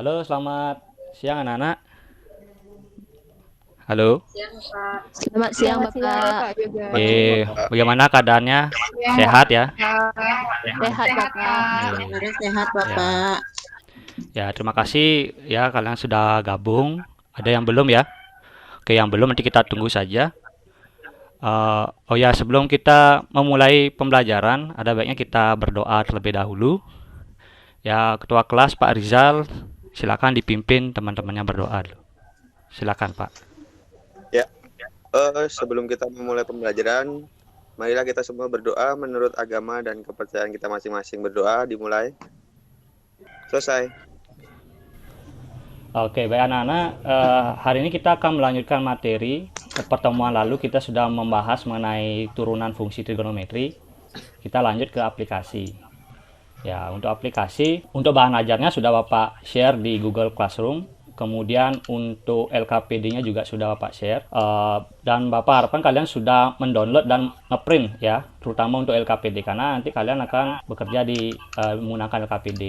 Halo, selamat siang anak-anak. Halo. Siang, Kak. Selamat siang, Selamat siang, Bapak. Bapak juga. Bagaimana keadaannya? Sehat ya? Sehat, Bapak. Kabarnya sehat, Ya, Bapak. ya, terima kasih ya kalian sudah gabung. Ada yang belum ya? Oke, yang belum nanti kita tunggu saja. Oh ya, sebelum kita memulai pembelajaran, ada baiknya kita berdoa terlebih dahulu. Ya, Ketua kelas Pak Rizal, silakan dipimpin teman-temannya berdoa dulu. Silakan, Pak. Ya, sebelum kita memulai pembelajaran, marilah kita semua berdoa menurut agama dan kepercayaan kita masing-masing. Berdoa dimulai. Selesai. Oke, baik anak-anak. Hari ini kita akan melanjutkan materi. Pertemuan lalu kita sudah membahas mengenai turunan fungsi trigonometri. Kita lanjut ke aplikasi. Ya, untuk aplikasi, untuk bahan ajarnya sudah Bapak share di Google Classroom. Kemudian untuk LKPD-nya juga sudah Bapak share. Dan Bapak harapkan kalian sudah mendownload dan ngeprint ya, terutama untuk LKPD karena nanti kalian akan bekerja di menggunakan LKPD.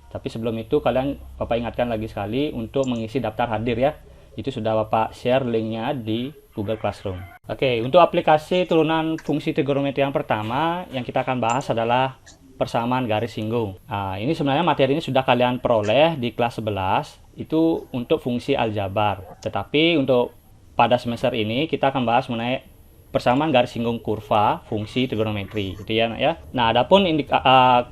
Tapi sebelum itu Bapak ingatkan lagi sekali untuk mengisi daftar hadir ya. Itu sudah Bapak share linknya di Google Classroom. Oke, untuk aplikasi turunan fungsi trigonometri yang pertama yang kita akan bahas adalah persamaan garis singgung. Nah, ini sebenarnya materi ini sudah kalian peroleh di kelas 11. Itu untuk fungsi aljabar. Tetapi untuk pada semester ini kita akan bahas mengenai persamaan garis singgung kurva fungsi trigonometri gitu ya. Nah, adapun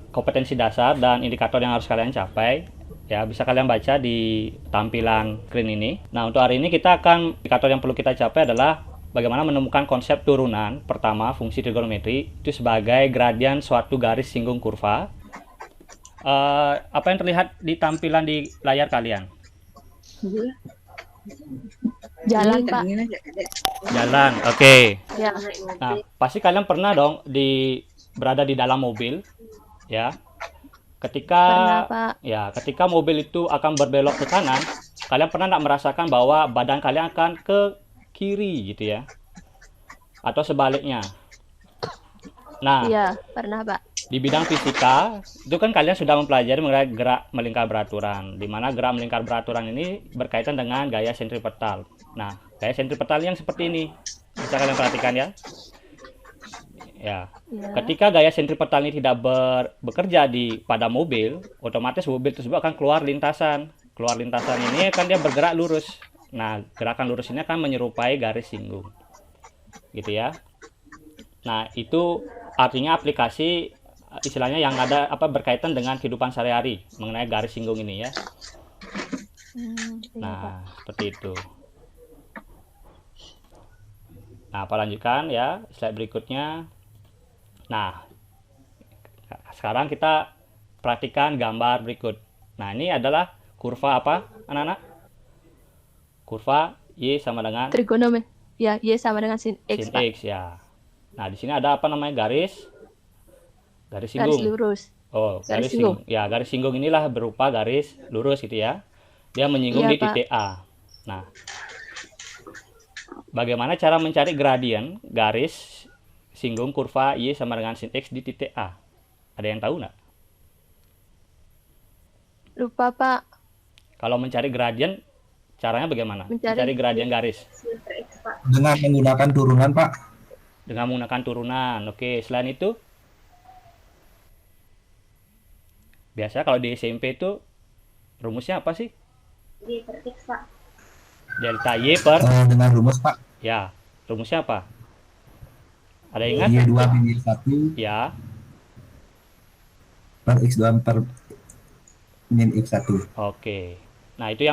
kompetensi dasar dan indikator yang harus kalian capai ya bisa kalian baca di tampilan screen ini. Nah, untuk hari ini indikator yang perlu kita capai adalah bagaimana menemukan konsep turunan pertama fungsi trigonometri itu sebagai gradian suatu garis singgung kurva. Apa yang terlihat di tampilan di layar kalian? Jalan, Pak. Jalan, oke. Ya. Nah, pasti kalian pernah dong berada di dalam mobil, ya. Pernah, Pak. Ketika mobil itu akan berbelok ke kanan, kalian pernah nggak merasakan bahwa badan kalian akan ke kiri gitu ya? Atau sebaliknya? Nah, Iya, pernah, Pak. di bidang fisika itu kan kalian sudah mempelajari mengenai gerak melingkar beraturan, di mana gerak melingkar beraturan ini berkaitan dengan gaya sentripetal. Nah, gaya sentripetal yang seperti ini bisa kalian perhatikan ya. Ya, ketika gaya sentripetal ini tidak bekerja pada mobil, otomatis mobil tersebut akan keluar lintasan. Keluar lintasan ini akan dia bergerak lurus. Nah, gerakan lurus ini akan menyerupai garis singgung, gitu ya. Nah, itu artinya aplikasi istilahnya yang ada berkaitan dengan kehidupan sehari-hari mengenai garis singgung ini ya. Nah, seperti itu. Nah, apa lanjutkan ya slide berikutnya. Nah, sekarang kita perhatikan gambar berikut. Nah, ini adalah kurva apa, anak-anak? Kurva Y sama dengan trigonometri. Ya, Y sama dengan sin X, sin Pak. X ya. Nah, di sini ada apa namanya garis singgung. Garis lurus. Oh, garis singgung. Ya, garis singgung inilah berupa garis lurus gitu ya. Dia menyinggung di titik A. Nah, bagaimana cara mencari gradien garis singgung kurva Y sama dengan sin X di titik A? Ada yang tahu nggak? Lupa, Pak. Kalau mencari gradien, caranya bagaimana? Mencari gradien garis. Dengan menggunakan turunan, Pak. Dengan menggunakan turunan. Oke, selain itu, biasa kalau di SMP itu rumusnya apa sih? Y per X, Pak. Delta Y per dengan rumus, Pak. Ya, rumusnya apa? Ada yang ingat? Y2 min Y1 Ya. per X2 per min X1. Oke. Nah, itu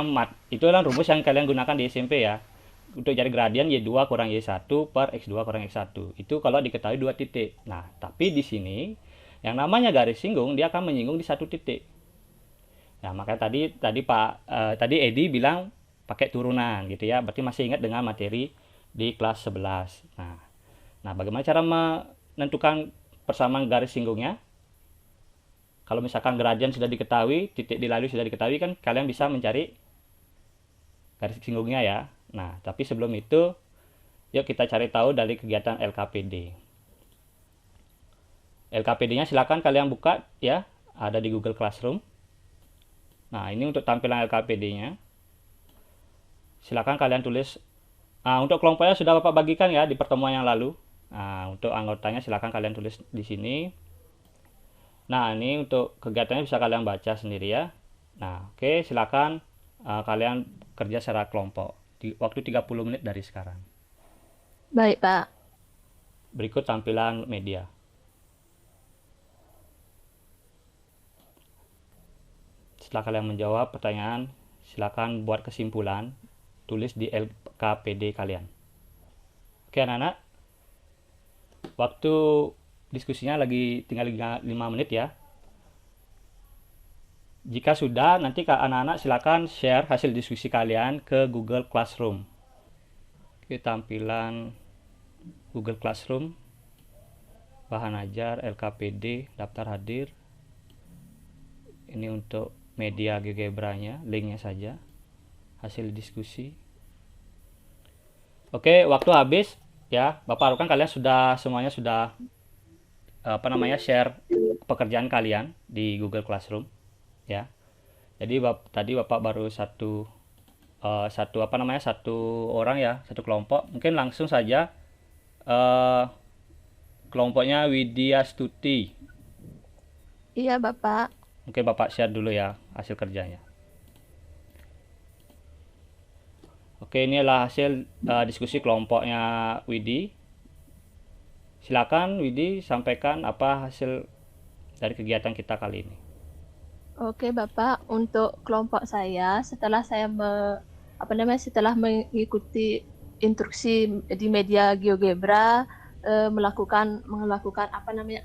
adalah rumus yang kalian gunakan di SMP ya. Untuk cari gradien Y2 kurang Y1 per X2 kurang X1. Itu kalau diketahui dua titik. Nah, tapi di sini yang namanya garis singgung dia akan menyinggung di satu titik. Nah, makanya tadi Edi bilang pakai turunan gitu ya. Berarti masih ingat dengan materi di kelas 11. Nah, bagaimana cara menentukan persamaan garis singgungnya? Kalau misalkan gradien sudah diketahui, titik dilalui sudah diketahui kan kalian bisa mencari garis singgungnya ya. Nah, tapi sebelum itu yuk kita cari tahu dari kegiatan LKPD. LKPD-nya silakan kalian buka ya, ada di Google Classroom. Nah, ini untuk tampilan LKPD-nya. Silakan kalian tulis. Untuk kelompoknya sudah Bapak bagikan ya di pertemuan yang lalu. Nah, untuk anggotanya silakan kalian tulis di sini. Nah, ini untuk kegiatannya bisa kalian baca sendiri ya. Nah, oke, silakan kalian kerja secara kelompok di waktu 30 menit dari sekarang. Baik, Pak. Berikut tampilan media. Setelah kalian menjawab pertanyaan, silakan buat kesimpulan, tulis di LKPD kalian. Oke, anak-anak. Waktu diskusinya lagi tinggal 5 menit ya. Jika sudah, nanti anak-anak silakan share hasil diskusi kalian ke Google Classroom. Oke, tampilan Google Classroom, bahan ajar, LKPD, daftar hadir. Ini untuk media GeoGebra-nya, linknya saja, hasil diskusi. Oke, waktu habis ya. Bapak harapkan kalian semuanya sudah share pekerjaan kalian di Google Classroom ya. Jadi tadi Bapak baru satu orang ya, satu kelompok. Mungkin langsung saja kelompoknya Widya Stuti. Iya, Bapak. Mungkin Bapak share dulu ya hasil kerjanya. Oke, ini adalah hasil diskusi kelompoknya Widi. Silakan Widi sampaikan apa hasil dari kegiatan kita kali ini. Oke, Bapak. Untuk kelompok saya, setelah setelah mengikuti instruksi di media GeoGebra, melakukan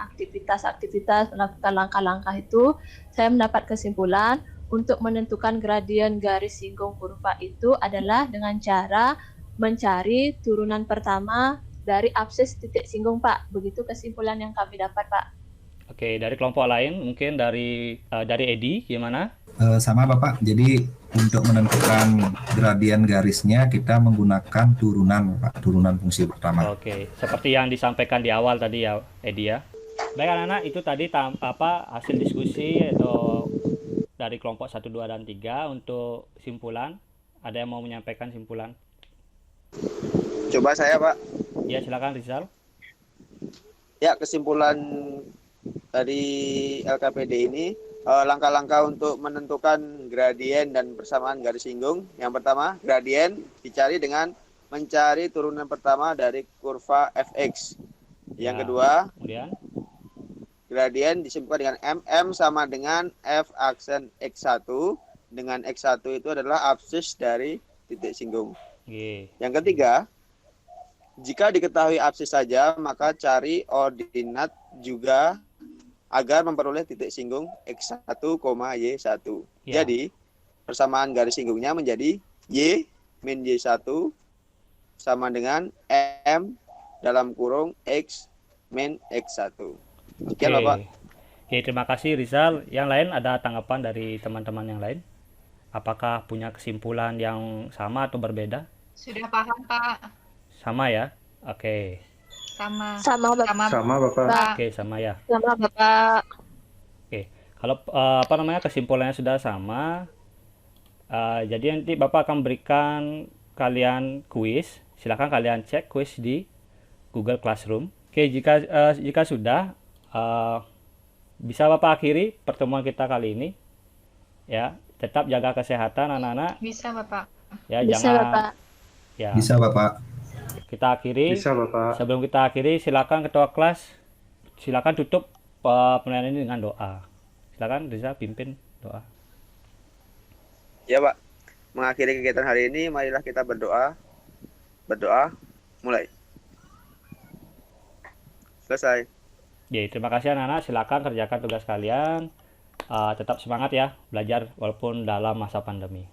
aktivitas, melakukan langkah-langkah itu, saya mendapat kesimpulan untuk menentukan gradien garis singgung kurva itu adalah dengan cara mencari turunan pertama dari absis titik singgung, Pak. Begitu kesimpulan yang kami dapat, Pak. Oke, dari kelompok lain mungkin dari Edi gimana? Sama Bapak, jadi untuk menentukan gradien garisnya kita menggunakan turunan Pak, turunan fungsi pertama. Oke, seperti yang disampaikan di awal tadi ya Edi ya. Baik anak-anak, itu tadi hasil diskusi atau dari kelompok 1, 2, dan 3 untuk simpulan. Ada yang mau menyampaikan simpulan? Coba saya, Pak. Ya, silakan Rizal. Ya, kesimpulan dari LKPD ini, langkah-langkah untuk menentukan gradien dan persamaan garis singgung. Yang pertama, gradien dicari dengan mencari turunan pertama dari kurva fx. Yang kedua, kemudian gradien disebutkan dengan mm sama dengan f aksen x1, dengan x1 itu adalah absis dari titik singgung. Yang ketiga, jika diketahui absis saja, maka cari ordinat juga agar memperoleh titik singgung x1, y1. Ya. Jadi, persamaan garis singgungnya menjadi y min y1 sama dengan m dalam kurung x min x1. Sekian, Bapak. Oke, terima kasih Rizal. Yang lain ada tanggapan dari teman-teman yang lain? Apakah punya kesimpulan yang sama atau berbeda? Sudah paham, Pak. Sama ya? Oke. Sama. Sama, Bapak. Sama Bapak. Oke, sama ya. Sama, Bapak. Oke. Kalau kesimpulannya sudah sama, jadi nanti Bapak akan berikan kalian kuis. Silakan kalian cek kuis di Google Classroom. Oke, jika sudah, bisa Bapak akhiri pertemuan kita kali ini. Ya, tetap jaga kesehatan anak-anak. Bisa, Bapak. Ya, Bisa, jangan. Bapak. Ya. Bisa Bapak. Kita akhiri. Bisa Bapak. Sebelum kita akhiri, silakan ketua kelas, silakan tutup penilaian ini dengan doa. Silakan Riza pimpin doa. Ya, Pak. Mengakhiri kegiatan hari ini, marilah kita berdoa. Berdoa, mulai. Selesai. Ya, terima kasih anak-anak. Silakan kerjakan tugas kalian. Tetap semangat ya, belajar walaupun dalam masa pandemi.